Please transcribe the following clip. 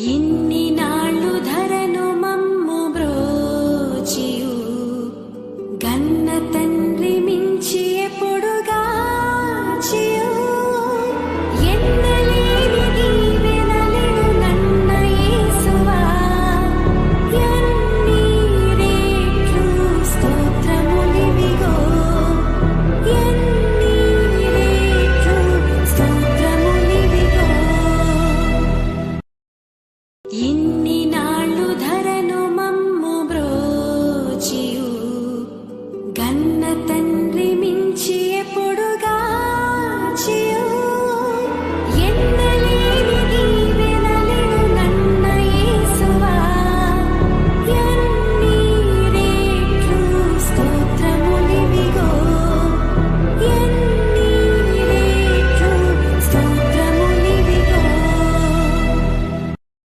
ఇన్ని నాళ్ళు ధరను మమ్ము బ్రోచియు గన్న తండ్రి మించి ఎప్పుడుగాచియు ఎన్నలేని దీవెనలను నన్న యేసువా ఎన్ని రేట్లు స్తోత్రములివిగో ఎన్ని రేట్లు స్తోత్రములివిగో ఇన్ని